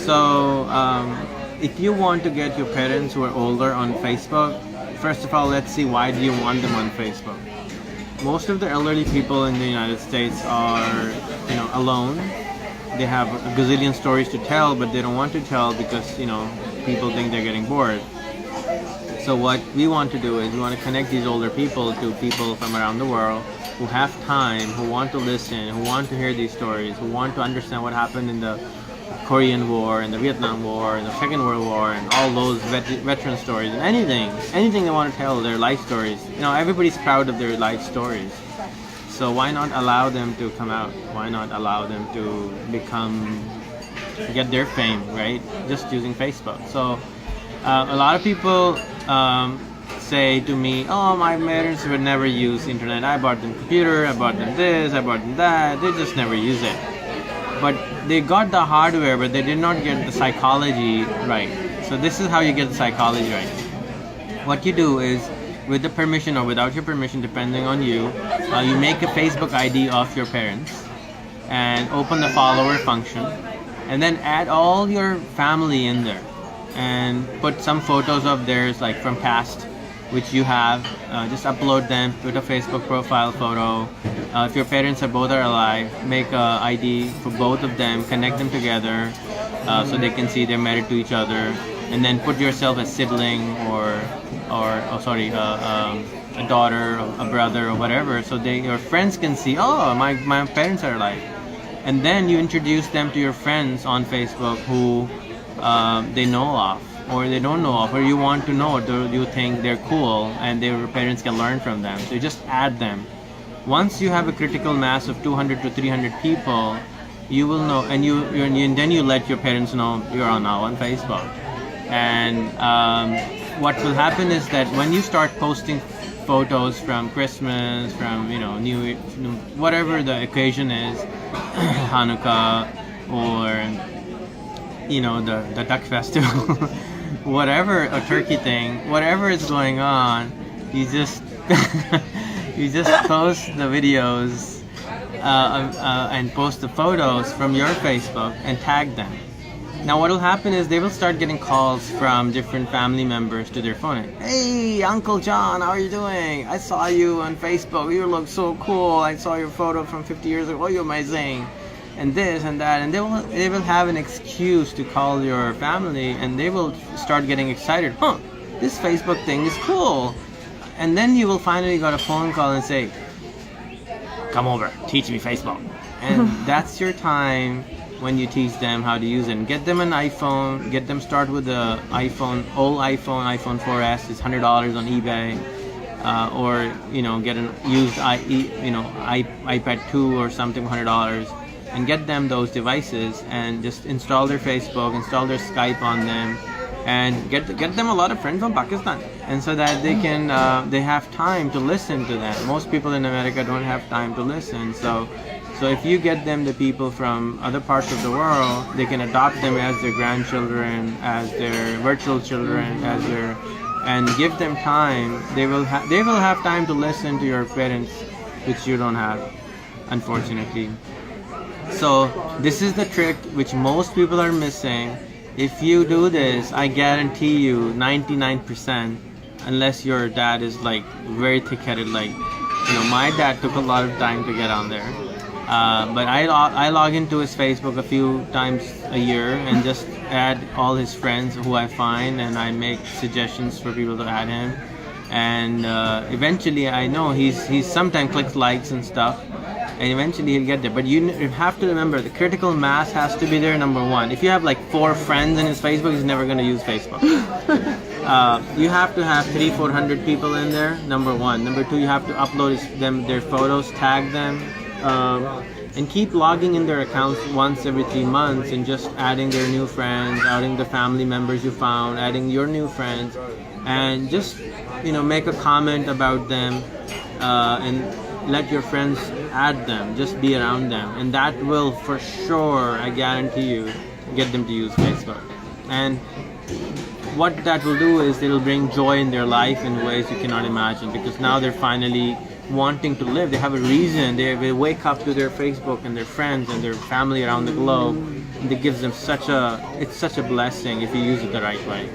So if you want to get your parents who are older on Facebook, first of all, let's see, why do you want them on Facebook? Most of the elderly people in the United States are, alone. They have a gazillion stories to tell, but they don't want to tell because, people think they're getting bored. So what we want to do is we want to connect these older people to people from around the world who have time, who want to listen, who want to hear these stories, who want to understand what happened in the Korean War and the Vietnam War and the Second World War and all those veteran stories and anything they want to tell, their life stories. Everybody's proud of their life stories. So why not allow them to come out? Why not allow them to get their fame, right? Just using Facebook. So a lot of people say to me, oh, my parents would never use internet. I bought them computer, I bought them this, I bought them that. They just never use it. But they got the hardware, but they did not get the psychology right. So this is how you get the psychology right. What you do is, with the permission or without your permission, depending on you, you make a Facebook ID of your parents and open the follower function, and then add all your family in there and put some photos of theirs, like from past, which you have. Just upload them, put a Facebook profile photo. If your parents are both alive, make a ID for both of them, connect them together so they can see they're married to each other, and then put yourself as sibling or a daughter, a brother, or whatever, so your friends can see, oh, my parents are alive. And then you introduce them to your friends on Facebook who they know of, or they don't know of, or you want to know, do you think they're cool and their parents can learn from them. So you just add them. Once you have a critical mass of 200 to 300 people, you will know, and then you let your parents know you're now on Facebook. And what will happen is that when you start posting photos from Christmas, from New, whatever the occasion is, Hanukkah, or the duck festival, whatever, a turkey thing, whatever is going on, you just you just post the videos and post the photos from your Facebook and tag them. Now what will happen is they will start getting calls from different family members to their phone. Hey, Uncle John, how are you doing? I saw you on Facebook. You look so cool. I saw your photo from 50 years ago. Oh, you're amazing. And this and that. And they will have an excuse to call your family, and they will start getting excited. This Facebook thing is cool. And then you will finally get a phone call and say, come over, teach me Facebook. And that's your time when you teach them how to use it. And get them an iPhone, get them start with the old iPhone 4S is $100 on eBay, or get an used iPad 2 or something, $100, and get them those devices and just install their Facebook, install their Skype on them, and get them a lot of friends from Pakistan, and so that they can they have time to listen to them. Most people in America don't have time to listen, so if you get them the people from other parts of the world, they can adopt them as their grandchildren, as their virtual children, and give them time. They will have time to listen to your parents, which you don't have, unfortunately. So this is the trick which most people are missing. If you do this, I guarantee you 99%, unless your dad is like very thick-headed, like my dad took a lot of time to get on there. But I log into his Facebook a few times a year and just add all his friends who I find, and I make suggestions for people to add him. And eventually, I know he's sometimes clicks likes and stuff, and eventually he'll get there. But you have to remember, the critical mass has to be there, number one. If you have like 4 friends in his Facebook, he's never going to use Facebook. You have to have 300-400 people in there, number one. Number two, you have to upload their photos, tag them, and keep logging in their accounts once every 3 months and just adding their new friends, adding the family members you found, adding your new friends, and just make a comment about them, and let your friends add them. Just be around them, and that will for sure, I guarantee you, get them to use Facebook. And what that will do is it'll bring joy in their life in ways you cannot imagine, because now they're finally wanting to live. They have a reason. They wake up to their Facebook and their friends and their family around the globe, that gives them it's such a blessing if you use it the right way.